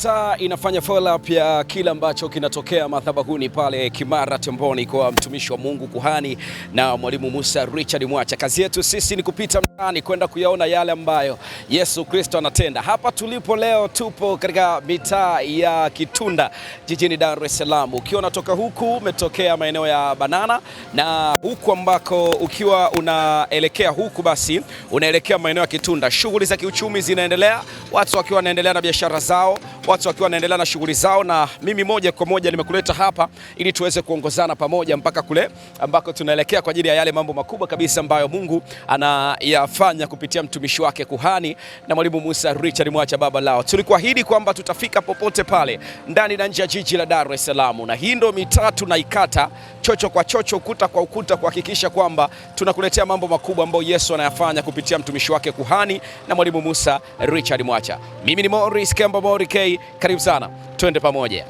Mitaa inafanya follow up ya kila ambacho kinatokea madhabahuni pale Kimara Temboni kwa mtumishi wa Mungu kuhani na Mwalimu Musa Richard Mwacha. Kazi yetu sisi ni kupita mtaani kwenda kuyaona yale ambayo Yesu Kristo anatenda. Hapa tulipo leo tupo katika mitaa ya Kitunda jijini Dar es Salaam. Ukiwa unatoka huku umetokea maeneo ya Banana, na huku ambako ukiwa unaelekea huku basi unaelekea maeneo ya Kitunda. Shughuli za kiuchumi zinaendelea, watu wakiwa wanaendelea na biashara zao, watu wakiwa wanaendelea na shughuli zao, na mimi moja kwa moja nimekuleta hapa ili tuweze kuongozana pamoja mpaka kule ambako tunaelekea kwa ajili ya yale mambo makubwa kabisa ambayo Mungu anayafanya kupitia mtumishi wake kuhani na Mwalimu Musa Richard Mwacha baba lao. Tulikuahidi kwamba tutafika popote pale ndani na nje ya jiji la Dar es Salaam, na hii ndio mitaa tunaikata chocho kwa chocho, ukuta kwa ukuta, kuhakikisha kwamba tunakuletea mambo makubwa ambayo Yesu anayafanya kupitia mtumishi wake kuhani na Mwalimu Musa Richard Mwacha. Mimi ni Morris Kemba Mori K, karibu sana, twende pamoja.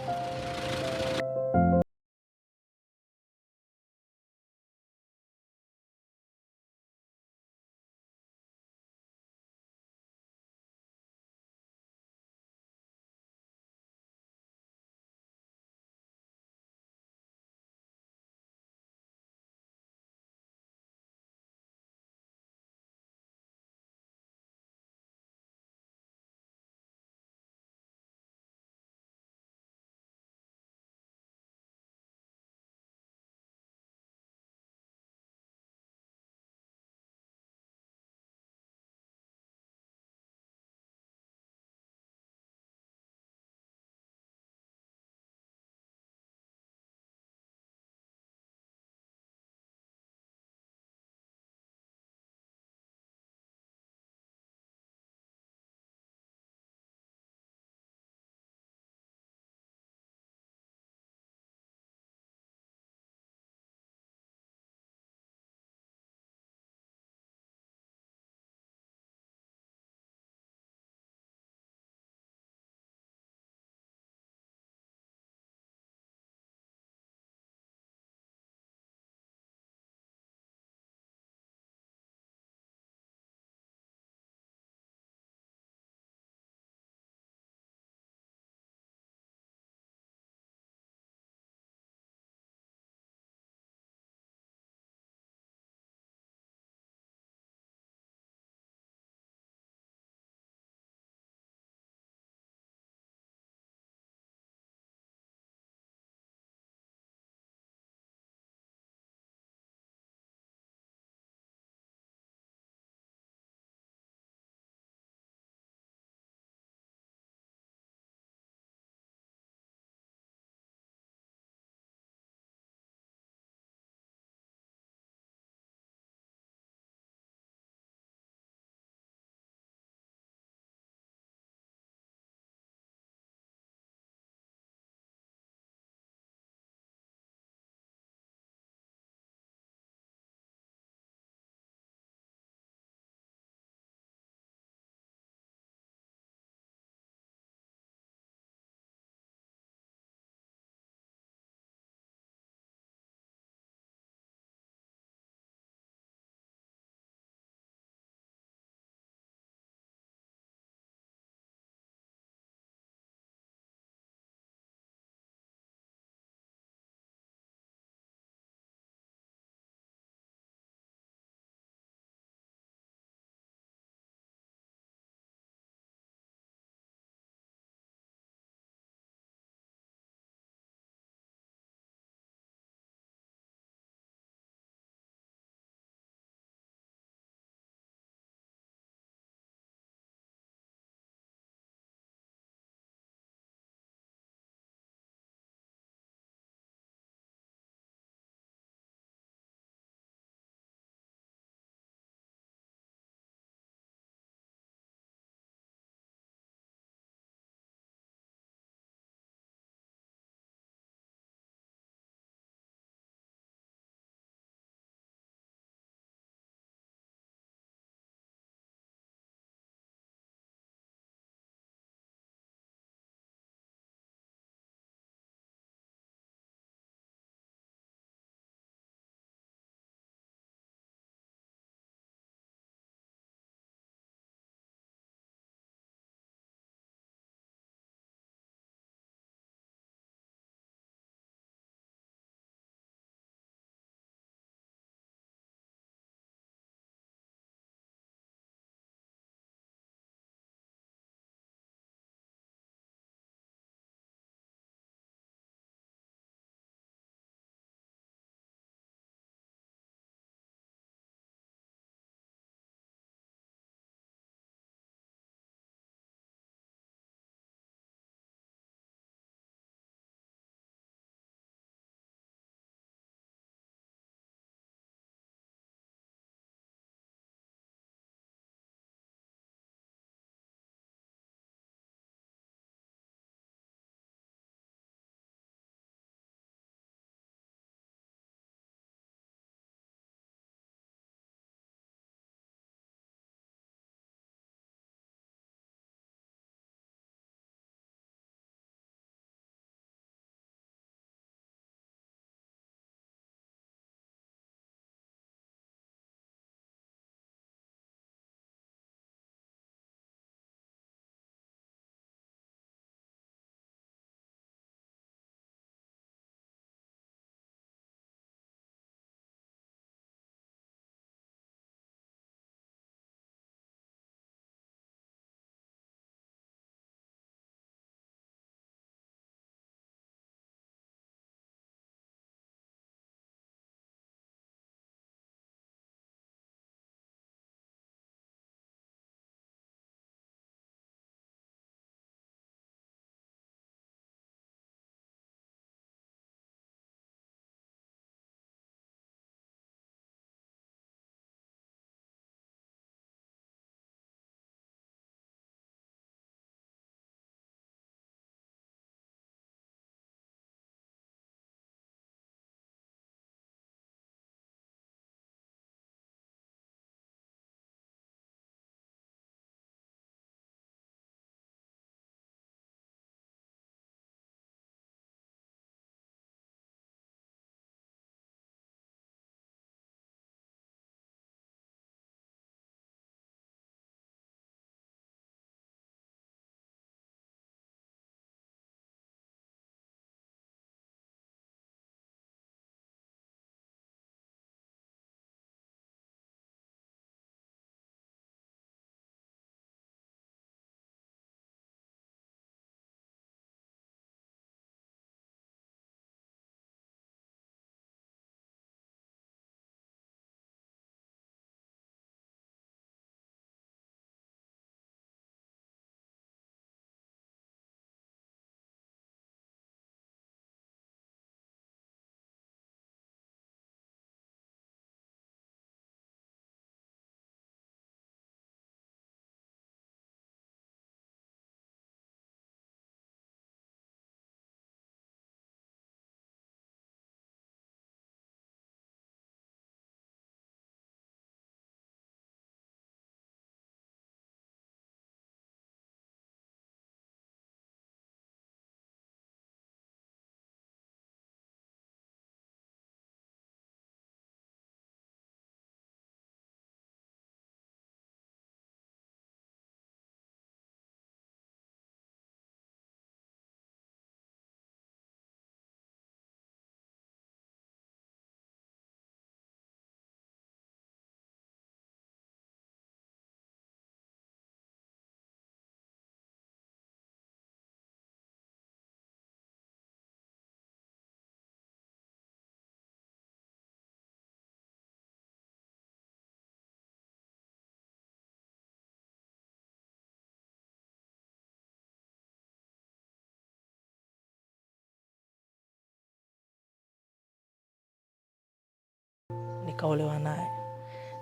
nikaolewa naye.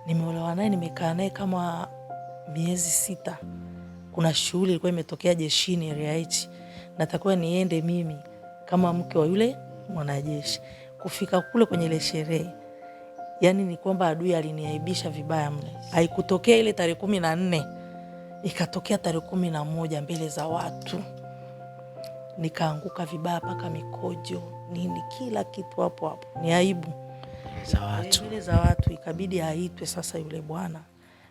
Nimeolewa naye, nimekaa naye kama miezi 6. Kuna shughuli ilikuwa imetokea jeshini area H, natakuwa niende mimi kama mke wa yule mwanajeshi. Kufika kule kwenye ile sherehe, yani ni kwamba adui aliniaibisha vibaya mno. Haikutokea ile tarehe 14, ikatokea tarehe 11 mbele za watu. Nikaanguka vibaya paka mikojo nini kila kitu hapo hapo. Ni aibu za watu. Mbele za watu ikabidi aitwe sasa yule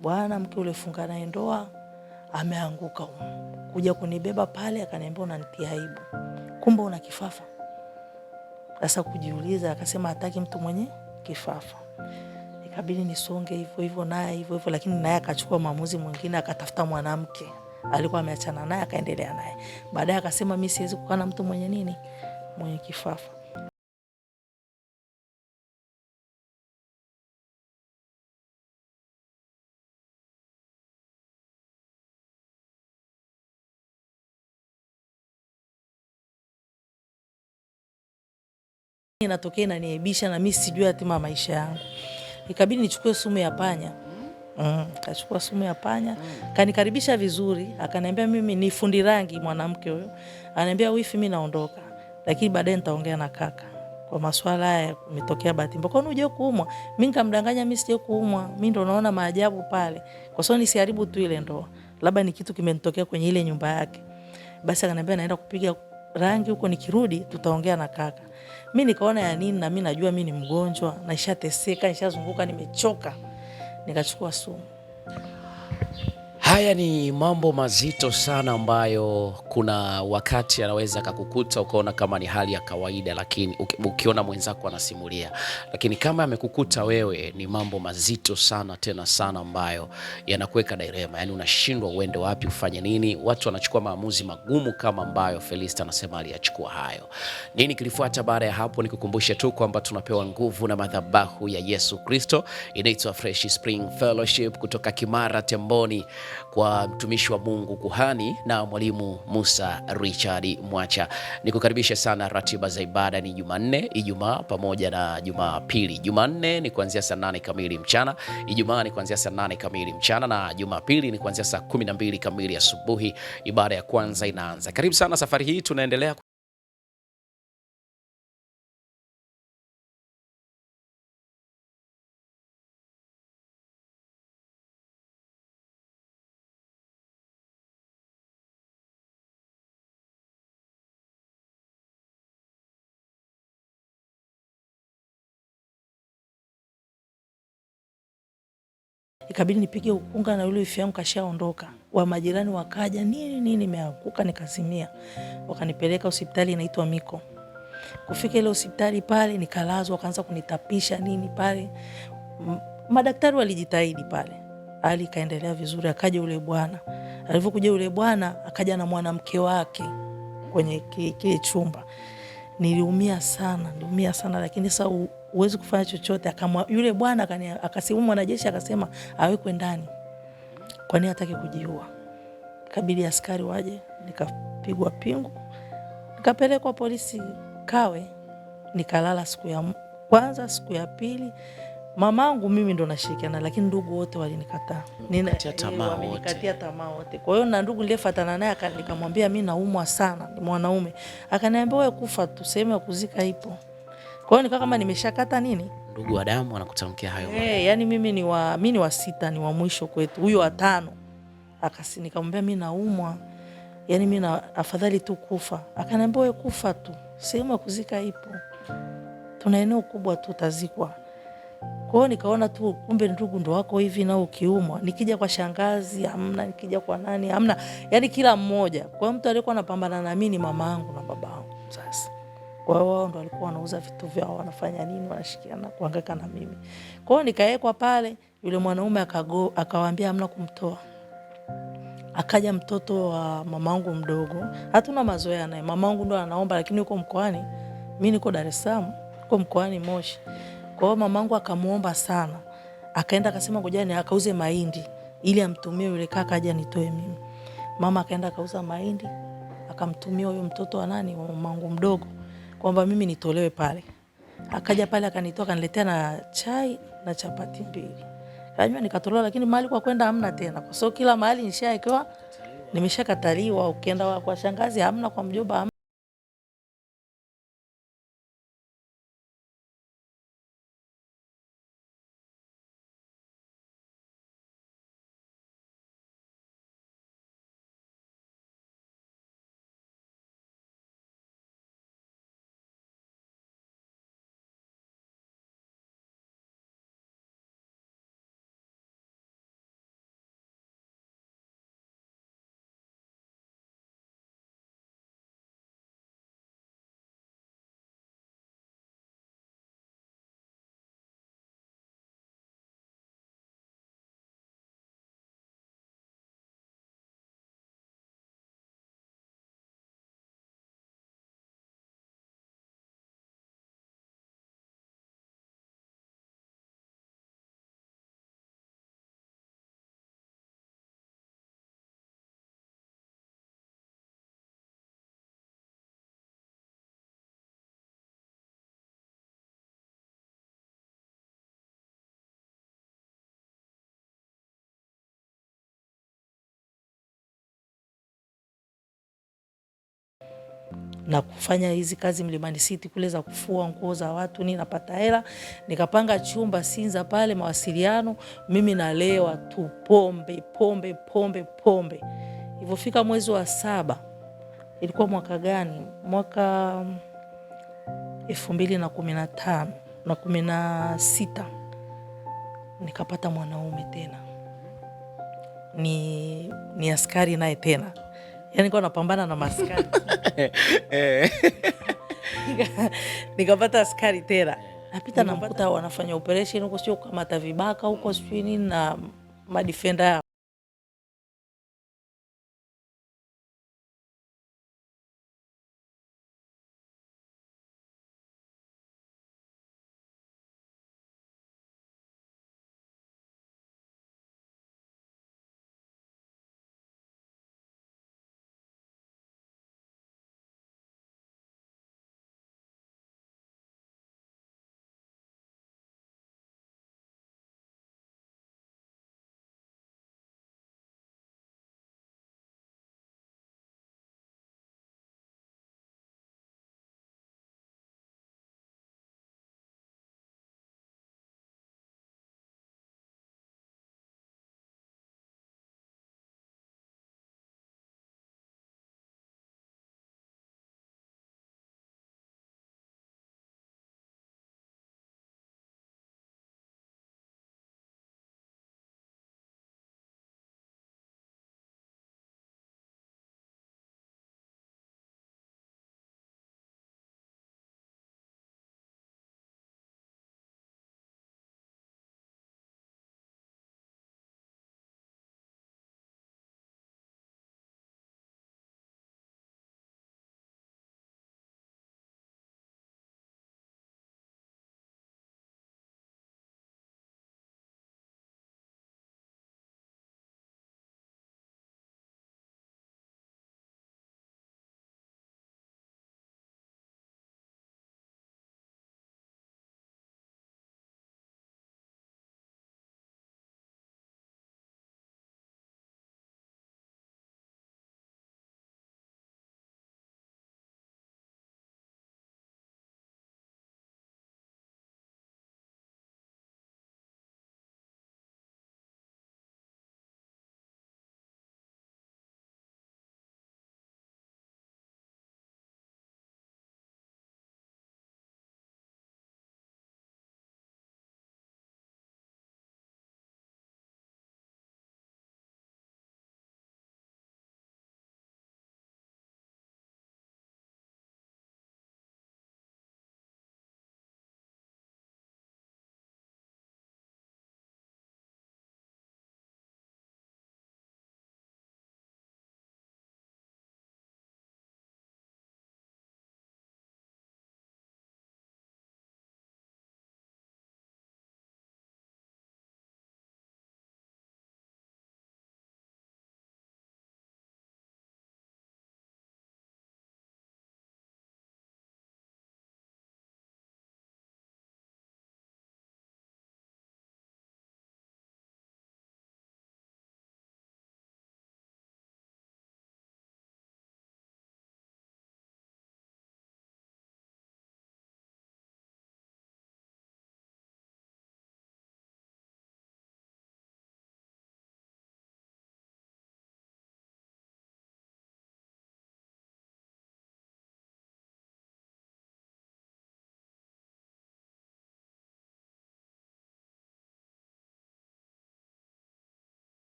bwana mke ule funga naye ndoa ameanguka kuja kunibeba pale, akaniambia unanitia aibu. Kumbe una kifafa. Sasa kujiuliza, akasema hataki mtu mwenye kifafa. Ikabidi nisonge hivyo hivyo naye hivyo hivyo, lakini naye akachukua maamuzi mwingine, akatafuta mwanamke alikuwa ameachana naye, akaendelea naye. Baadaye akasema mimi siwezi kukaa na mtu mwenye nini, mwenye kifafa. Inatokea inaniaibisha na mimi sijui hatima maisha yangu. Ikabidi nichukue sumu ya panya. Kachukua sumu ya panya, kanikaribisha vizuri, akaniambia mimi ni fundi rangi mwanamke huyo. Ananiambia wifi mimi naondoka, lakini baadaye nitaongea na kaka. Kwa masuala haya umetokea bahati mbaya. Kwa nini uje kuumwa? Mimi nikamdanganya mimi sije kuumwa. Mimi ndo naona maajabu pale. Kwa sababu nisiharibu tu ile ndoa. Labda ni kitu kimenitokea kwenye ile nyumba yake. Basi akaniambia naenda kupiga rangi huko, nikirudi tutaongea na kaka. Mimi nikaona ya nini, na mimi najua mimi ni mgonjwa, na nishateseka, nishazunguka, nimechoka. Nikachukua sumu. Haya ni mambo mazito sana ambayo kuna wakati anaweza kukukuta ukaona kama ni hali ya kawaida, lakini ukiona mwenzako anasimulia, lakini kama amekukuta wewe ni mambo mazito sana tena sana ambayo yanakuweka dilema, yani unashindwa uende wapi, ufanye nini. Watu wanachukua maamuzi magumu kama ambayo Felista anasema aliyachukua hayo. Nini kilifuata baada ya hapo? Nikukumbushe tu kwamba tunapewa nguvu na madhabahu ya Yesu Kristo, inaitwa Fresh Spring Fellowship kutoka Kimara Temboni, kwa mtumishi wa Mungu kuhani na mwalimu Musa Richard Mwacha. Nikukaribisha sana. Ratiba za ibada ni Jumanne, Ijumaa pamoja na Jumapili. Jumanne ni kuanzia saa 8 kamili mchana, Ijumaa ni kuanzia saa 8 kamili mchana, na Jumapili ni kuanzia saa 12 kamili asubuhi. Ibada ya kwanza inaanza. Karibu sana. Safari hii tunaendelea Ikabidi nipige ukunga na yule wifi yangu kashaondoka. Wa majirani wakaja, nini nimeanguka nikazimia. Wakanipeleka hospitali inaitwa Miko. Kufika ile hospitali pale nikalazwa, wakaanza kunitapisha nini pale. Madaktari walijitahidi pale. Hali kaendelea vizuri. Akaja yule bwana. Alipokuja yule bwana akaja na mwanamke wake kwenye kile chumba. Niliumia sana, lakini sasa uwezi kufanya chochote. Yule bwana akasema mwanajeshi akasema awekwe ndani. Kwa nini hataki kujiua? Kabidi askari waje, nikapigwa pingu, nikapelekwa polisi Kawe, nikalala siku ya kwanza, siku ya pili. Mamangu mimi ndo nashirikiana, lakini ndugu wote walinikataa. Nikatia tamaa wote. Kwa hiyo na ndugu niliyefuatana naye nikamwambia mimi naumwa sana, ni mwanaume. Akaniambia wewe kufa tu, sehemu ya kuzika ipo. Kwa hiyo nikaa kama nimeshakata nini? Ndugu wa damu anakutamkia hayo. Yani mimi ni wa 6, ni wa mwisho kwetu. Huyo wa 5. Nikamwambia mimi naumwa. Yani mimi afadhali tu kufa. Akaniambia wewe kufa tu, sehemu ya kuzika ipo. Tuna eneo kubwa tu utazikwa. Kwa hiyo nikaona tu kumbe ndugu ndo wako hivi, na ukiumwa nikija kwa shangazi hamna, nikija kwa nani hamna, yani kila mmoja. Kwa hiyo mtu aliyekuwa anapambana na mimi ni mama yangu na baba yangu. Sasa kwa hiyo wao ndo walikuwa wanauza vitu vyao, wanafanya nini, wanashikiana kuhangaika na mimi. Kwa hiyo nikaekwa pale, yule mwanaume akawaambia hamna kumtoa. Akaja mtoto wa mamangu mdogo, hatuna mazoea naye. Mamangu ndo anaomba, lakini yuko mkoani, mimi niko Dar es Salaam, niko mkoani Moshi. Kwa hiyo mamangu akamuomba sana. Akaenda akasema ngojani akauze mahindi ili amtumie yule kaka aje nitoe mimi. Mama akaenda akauza mahindi, akamtumia huyo mtoto wa nani, wa mamangu mdogo, kwamba mimi nitolewe pale. Akaja pale akanitoa akaniletea na chai na chapati 2. Kanywa nikatolewa, lakini mahali kwa kwenda hamna tena. Kwa sababu kila mahali nishaekewa, nimeshakataliwa. Ukienda kwa shangazi hamna, kwa mjomba hamna. Na kufanya hizi kazi Mlimani City kule za kufua nguo za watu, ni napata hela. Nikapanga chumba Sinza pale mawasiliano, mimi nalewa tu pombe pombe pombe pombe. Ilipofika mwezi wa 7, ilikuwa mwaka gani? Mwaka 2015 na 16, nikapata mwanaume tena, ni askari naye tena. Yani nilikuwa napambana na maskari. Nikapata askari tena. Napita namkuta wanafanya operation huko, sio kamata vibaka huko, sio nini, na madefender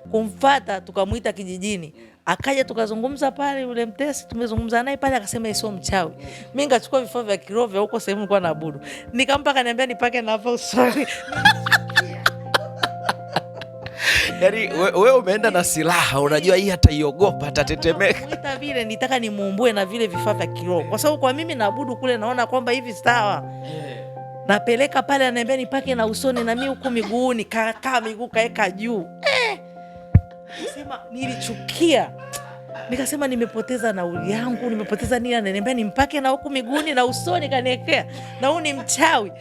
Kumfuata tukamuita kijijini. Akaja tukazungumza pale, yule mtesi tumezungumza naye pale, akasema sio mchawi. Mimi nikachukua vifaa vya kiroho vya huko sehemu nilikuwa naabudu. Nikampa, akaniambia nipake na hapo usoni. Yaani wewe umeenda na silaha, unajua hii hataiogopa, atatetemeka. Muita vile nitaka nimuumbue na vile vifaa vya kiroho. Kwa sababu kwa mimi naabudu kule naona kwamba hivi sawa. Napeleka pale, ananiambia nipake na usoni na mimi huku miguuni, kakaa miguu kaeka juu. Nikasema nilichukia. Nikasema nimepoteza nauli yangu, nimepoteza nini, ananiambia nimpake na huku miguuni na usoni kaniwekea. Na huyu ni mchawi.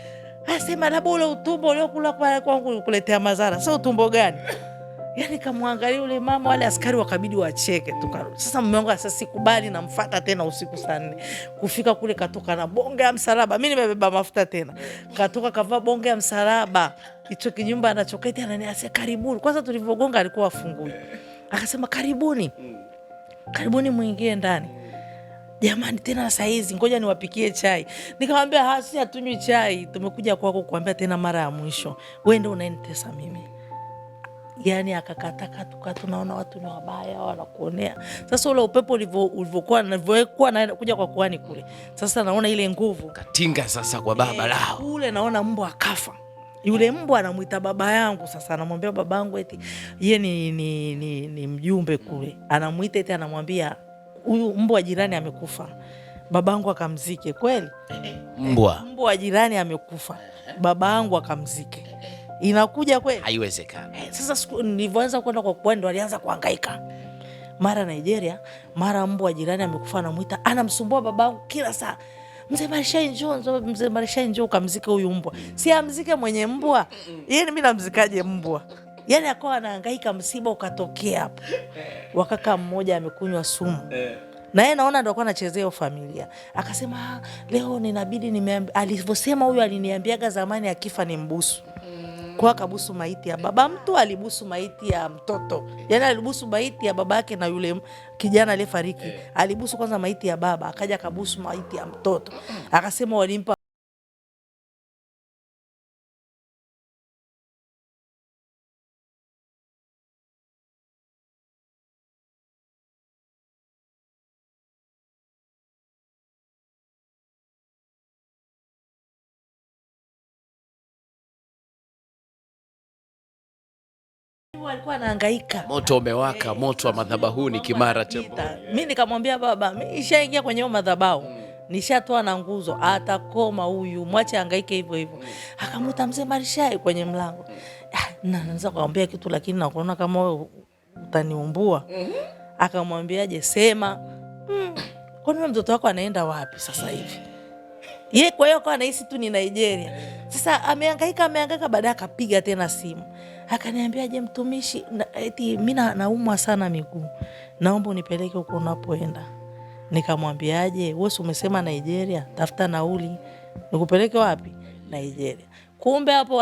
Anasema labda ule utumbo uliokula kwa kwangu kuletea madhara. Sasa utumbo gani? Yaani kamwangalia yule mama, wale askari wakabidi wacheke tukarudi. Sasa mume wangu sasa sikubali, namfuata tena usiku saa 4. Kufika kule katoka na bonge ya msalaba. Mimi nimebeba mafuta tena. Katoka kavaa bonge ya msalaba. Hicho kinyumba anachoketi ananiambia karibuni. Kwanza tulivyogonga alikuwa afungui. Akasema karibuni. Karibuni muingie ndani. Jamani, tena saa hizi ngoja niwapikie chai. Nikamwambia si hatunywi chai. Tumekuja kwako kuambia tena mara ya mwisho. Wewe ndio unanitesa mimi. Yani akakataka tunaona watu ni wabaya wanakuonea. Sasa ule upepo ulivyokuwa na kuja kwa kuani kule. Sasa naona ile nguvu katinga sasa kwa baba lao. Kule naona mbwa akafa. Yule mbwa anamuita baba yangu, sasa anamwambia babangu eti yeye ni mjumbe kule. Anamuita eti anamwambia huyu mbwa jirani amekufa. Babangu akamzike kweli? Mbwa jirani amekufa. Babangu akamzike. Inakuja kweli? Haiwezekani. Sasa nilivyoanza kwenda kwa kwani ndo alianza kuhangaika. Mara Nigeria, mara mbwa jirani amekufa, anamuita, anamsumbua babangu kila saa. Mzee Marishai njoo, mzee Marishai njoo kamzike huyu mbwa. Si amzike mwenye mbwa. Yeye mimi namzikaje mbwa? Yaani akawa anahangaika, msiba ukatokea hapo. Wakaka mmoja amekunywa sumu. Na yeye naona ndo alikuwa anachezea familia. Akasema leo ninabidi alivyosema huyu aliniambiaga zamani akifa ni mbusu. Kwa kabusu maiti ya baba mtu, alibusu maiti ya mtoto. Yaani alibusu maiti ya babake na yule kijana aliyefariki. Alibusu kwanza maiti ya baba, akaja kabusu maiti ya mtoto. Akasema walimpa alikuwa anahangaika. Moto umewaka, moto wa madhabahuni Kimara Tembo. Mimi nikamwambia baba, mimi nishaingia kwenye madhabahu. Nishatoa na nguzo, atakoma huyu, mwache hangaike hivyo hivyo. Akamuita mzee Marishai kwenye mlango. Naanza kumwambia kitu lakini nakuona kama wewe utaniumbua. Akamwambiaje, sema. Kwa nini mtoto wako anaenda wapi sasa hivi? Yeye kwa hiyo kwa anahisi tu ni Nigeria. Sasa amehangaika baadaye akapiga tena simu. Akaniambia je, mtumishi, eti mimi naumwa sana miguu. Naomba unipeleke huko unapoenda. Nikamwambiaje, wewe umesema Nigeria, tafuta nauli. Nikupeleke wapi? Nigeria. Kumbe hapo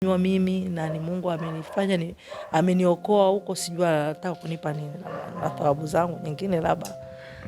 mimi na ni Mungu amenifanya ameniokoa huko, sijua anataka kunipa nini na thawabu zangu nyingine labda.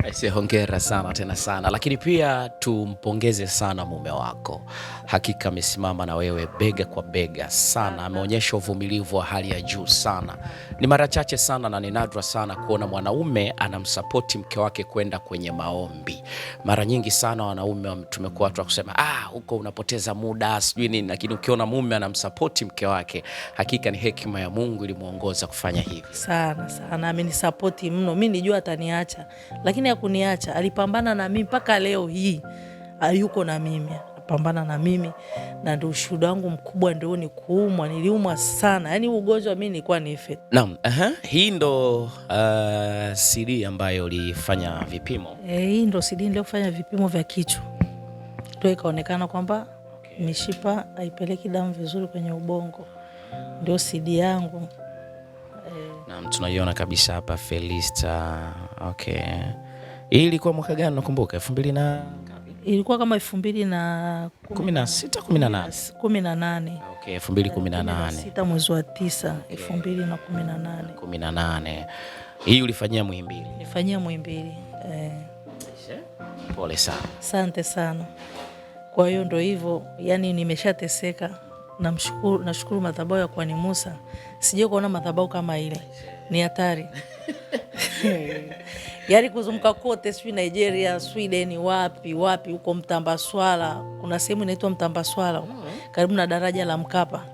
Aise, hongera sana tena sana, lakini pia tumpongeze sana mume wako. Hakika amesimama na wewe bega kwa bega sana, ameonyesha uvumilivu wa hali ya juu sana. Ni mara chache sana na ni nadra sana kuona mwanaume anamsapoti mke wake kwenda kwenye maombi. Mara nyingi sana wanaume tumekuwa watu wa kusema huko unapoteza muda sijui nini, lakini ukiona mume anamsapoti mke wake, hakika ni hekima ya Mungu ilimuongoza kufanya hivi. Sana sana amenisapoti mno. Mimi nilijua ataniacha, lakini hakuniacha. Alipambana na mimi mpaka leo hii yuko na mimi, apambana na mimi, na ndio ushuhuda wangu mkubwa ndio ni kuumwa. Niliumwa sana, yani ugonjwa mimi nilikuwa nife. Naam, hii ndo CD ambayo ulifanya vipimo. Hii ndo CD niliyofanya vipimo vya kichwa, ndio ikaonekana kwamba mishipa haipeleki damu vizuri kwenye ubongo, ndio CD yangu. Naam, tunaiona kabisa hapa Felista. Okay. Hii ilikuwa mwaka gani nakumbuka? 2000 na ilikuwa kama 2016 18. Okay, 2018. 6 mwezi wa 9 2018. 18. Hii ulifanyia Muhimbili? Nifanyia Muhimbili. Pole sana. Asante sana. Kwa hiyo ndo hivyo, yani nimeshateseka. Nashukuru madhabahu ya Kwani Musa. Sije kuona madhabahu kama ile. Ni hatari. Yari kuzunguka kote, sijui Nigeria, Sweden, wapi huko Mtambaswala. Kuna sehemu inaitwa Mtambaswala karibu na daraja la Mkapa.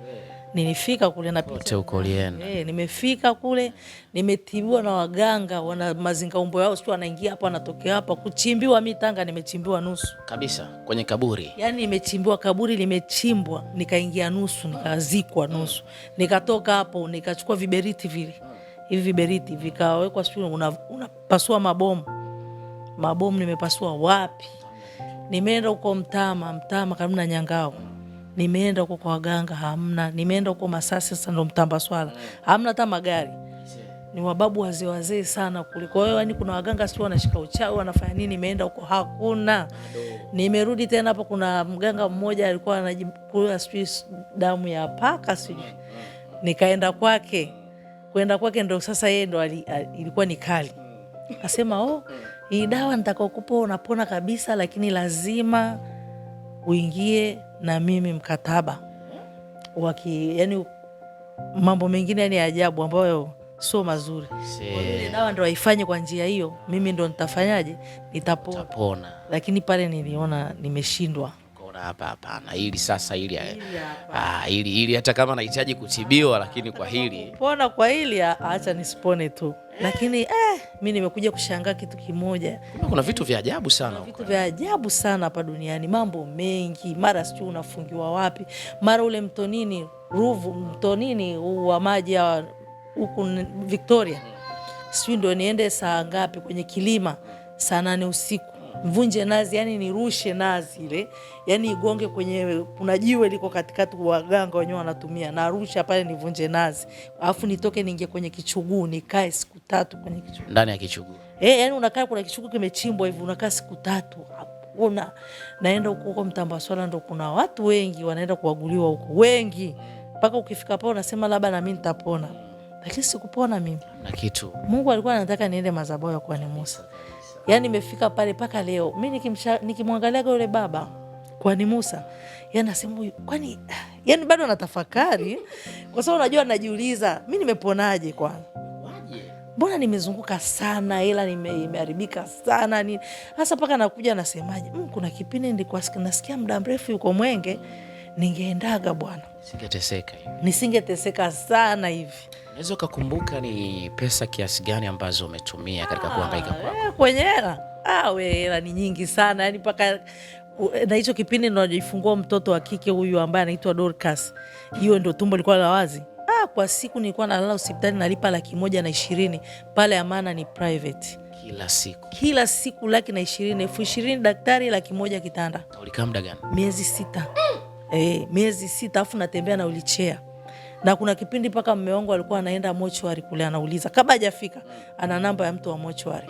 Nilifika kule na picha huko ulienda. Nimefika kule, nimetibiwa na waganga, wana mazingaumbo yao, sio anaingia hapa anatokea hapa, kuchimbiwa mimi Tanga nimechimbiwa nusu. Kabisa, kwenye kaburi. Yaani nimechimbiwa kaburi, limechimbwa, nikaingia nusu, nikazikwa nusu. Nikatoka hapo, nikachukua viberiti vile. Hivi viberiti vikawekwa, sio unapasua mabomu. Mabomu nimepasua wapi? Nimeenda huko Mtama karibu na Nyangao. Nimeenda huko kwa waganga hamna. Nimeenda huko Masasi, sasa ndo Mtambaswala. Hamna hata magari. Ni wababu wazee sana kule. Kwa hiyo yani kuna waganga sio wanashika uchawi wanafanya nini, nimeenda huko hakuna. Nimerudi tena hapo, kuna mganga mmoja alikuwa anajikula damu ya paka sijui. Nikaenda kwake. Kwenda kwake ndo sasa yeye ndo ilikuwa ni kali. Akasema hii dawa nitakayokupa unapona kabisa, lakini lazima uingie na mimi mkataba yani mambo mengine yani ajabu ambayo sio mazuri. Ile dawa ndo haifanye kwa njia hiyo, mimi ndo nitafanyaje? Nitapona. Lakini pale niliona nimeshindwa. Hapana, hili sasa hili hata kama nahitaji kutibiwa, lakini kwa hili pona, kwa hili acha nisipone tu. Lakini mimi nimekuja kushangaa kitu kimoja. Kuna vitu vya ajabu sana. Vitu vya ajabu sana hapa duniani, mambo mengi. Mara sijui unafungiwa wapi, mara ule mtonini wa maji huku Victoria, sijui ndio niende saa ngapi kwenye kilima, saa 8 usiku. Mvunje nazi, yani nirushe nazi ile, yani igonge kwenye kuna jiwe liko katikati, waganga wenyewe wanatumia, narusha pale nivunje nazi. Alafu nitoke niingie kwenye kichuguu, nikae siku 3 kwenye kichuguu. Ndani ya kichuguu. Yani unakaa, kuna kichuguu kimechimbwa hivi, unakaa siku 3. Naenda huko Mtambaswala, ndo kuna watu wengi wanaenda kuaguliwa huko. Wengi. Mpaka ukifika pale unasema labda na mimi nitapona. Lakini sikupona mimi. Na kitu. Mungu alikuwa anataka niende madhabahu ya Kwani Musa. Yani nimefika pale paka leo. Mimi nikimwangalia yule baba Kwani Musa, yani nasema kwani, yani bado natafakari, kwa sababu unajua najiuliza mimi nimeponaje kwanza? Mbona nimezunguka sana, ila imeharibika sana nini? Sasa paka nakuja nasemaje? Kuna kipindi nilikuwa nasikia muda mrefu yuko Mwenge, ningeendaga bwana. Nisingeteseka sana hivi. Unaweza kukumbuka ni pesa kiasi gani ambazo umetumia katika kuhangaika kwako? Kwenye hela? Hela ni nyingi sana. Yani paka na hicho kipindi ndo najifungua mtoto wa kike huyu ambaye anaitwa Dorcas. Hiyo ndo tumbo lilikuwa la wazi. Kwa siku nilikuwa nalala hospitali nalipa 120,000 pale Amana ni private. Kila siku 120,000, 20,000 daktari, 100,000 kitanda. Ulikaa muda gani? Miezi 6. Miezi 6, afu natembea na wheelchair. Na kuna kipindi paka mume wangu alikuwa anaenda mochwari kule, anauliza kabla hajafika ana namba ya mtu wa mochwari.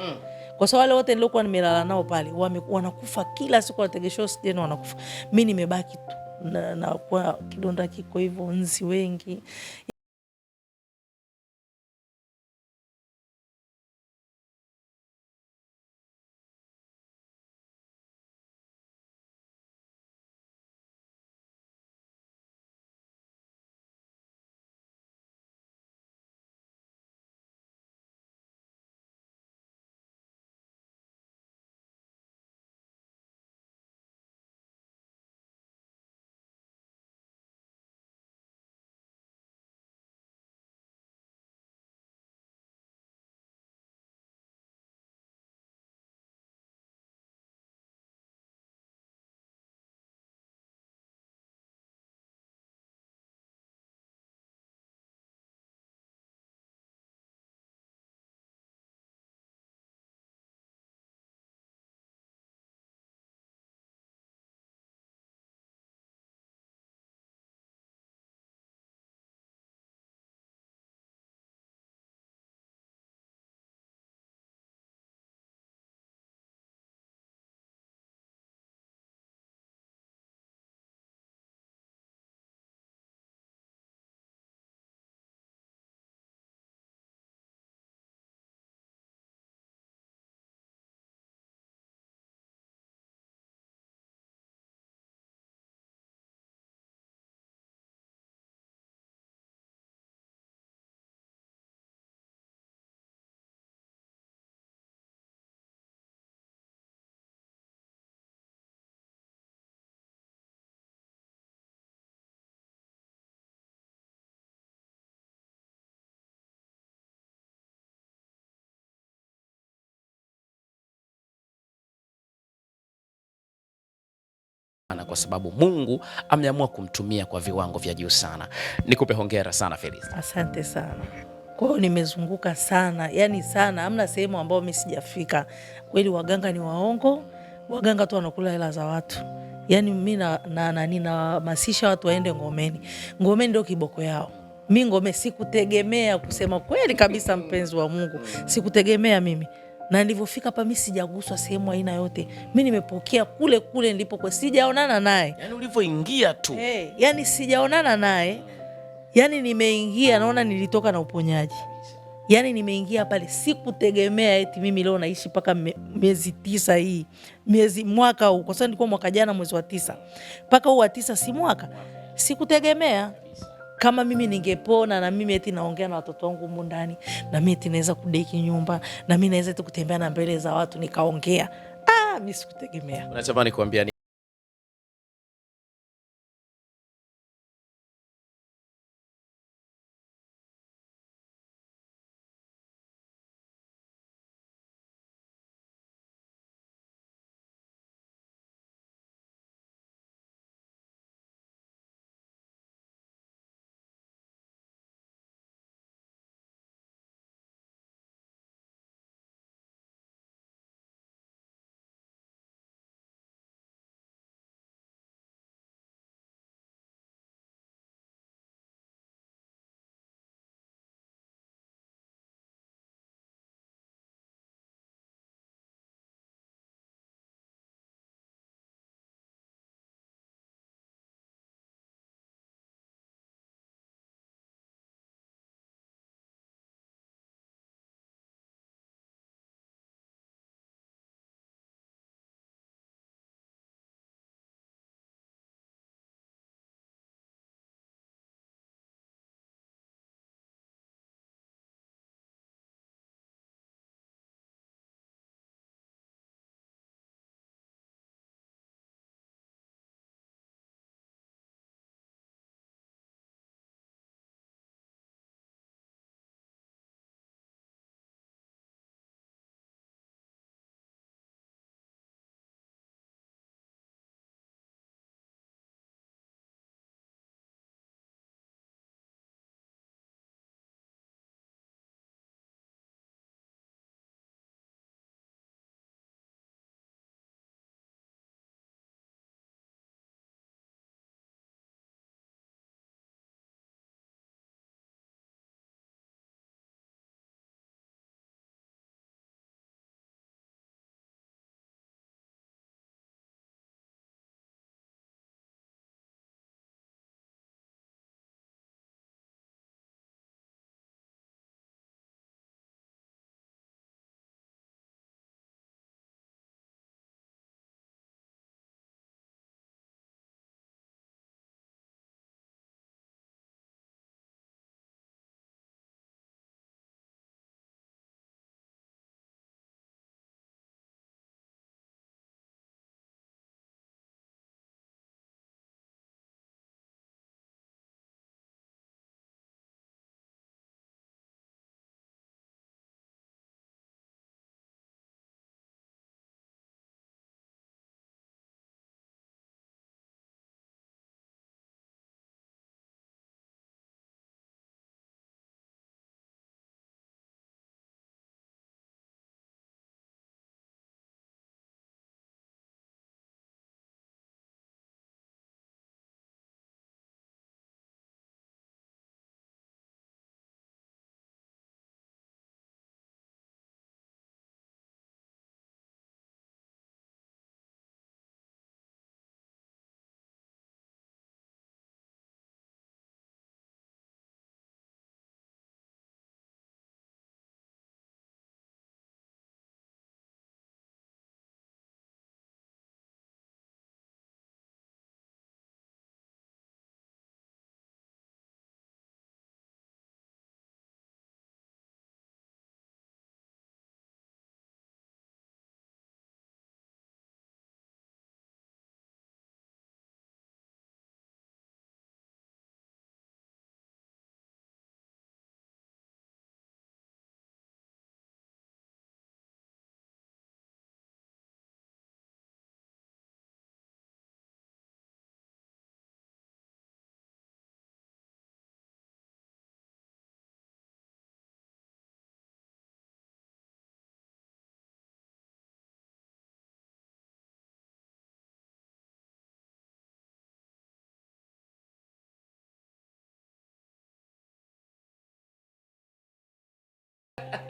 Kwa sababu wale wote nilikuwa nimelala nao pale wanakufa kila siku, wanategeshwa oxygen wanakufa. Mimi nimebaki tu na kwa kidonda kiko hivyo, nzi wengi. Kwa sababu Mungu ameamua kumtumia kwa viwango vya juu sana. Nikupe hongera sana Felista. Asante sana. Kwa hiyo nimezunguka sana, yani sana, hamna sehemu ambayo mimi sijafika. Kweli waganga ni waongo, waganga tu wanakula hela za watu. Yani mimi nahamasisha watu waende ngomeni. Ngomeni ndio kiboko yao. Mimi ngome sikutegemea, kusema kweli kabisa, mpenzi wa Mungu. Sikutegemea mimi. Na nilivyofika hapa mimi sijaguswa sehemu aina yote. Mimi nimepokea kule kule nilipokuwa, sijaonana naye. Yani ulivyoingia tu. Yani sijaonana naye. Yani nimeingia naona nilitoka na uponyaji. Yani nimeingia pale sikutegemea eti mimi leo naishi paka miezi 9 hii. Mwaka huu, kwa sababu nilikuwa mwaka jana mwezi wa 9. Paka huu wa 9 si mwaka. Sikutegemea. Kama mimi ningepona na mimi eti naongea na watoto wangu humu ndani, na mimi eti naweza kudeki nyumba, na mimi naweza eti kutembea na mbele za watu nikaongea. Mimi sikutegemea. Unatamani kuambia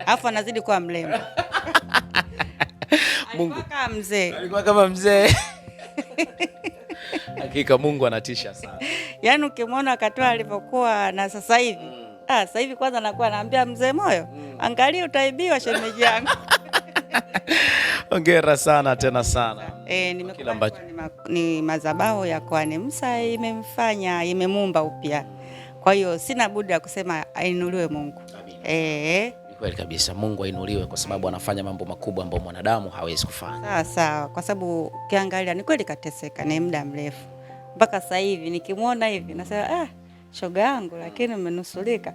alafu anazidi kuwa mrembo. Mungu Alikuwa kama mzee. Hakika Mungu anatisha sana. Yaani ukimwona akatoa alivyokuwa na sasa hivi. Sasa hivi kwanza nakuwa naambia mzee Moyo, angalia utaibiwa shemeji yangu. Hongera sana tena sana. Nimekuwa ni madhabahu ya Kwani Musa imemumba upya. Kwa hiyo sina budi ya kusema ainuliwe Mungu. Ni kweli kabisa, Mungu ainuliwe kwa sababu anafanya mambo makubwa ambayo mwanadamu hawezi kufanya. Sawa, kwa sababu ukiangalia ni kweli kateseka ni muda mrefu. Mpaka sasa hivi nikimwona hivi nasema shoga yangu, lakini umenusulika.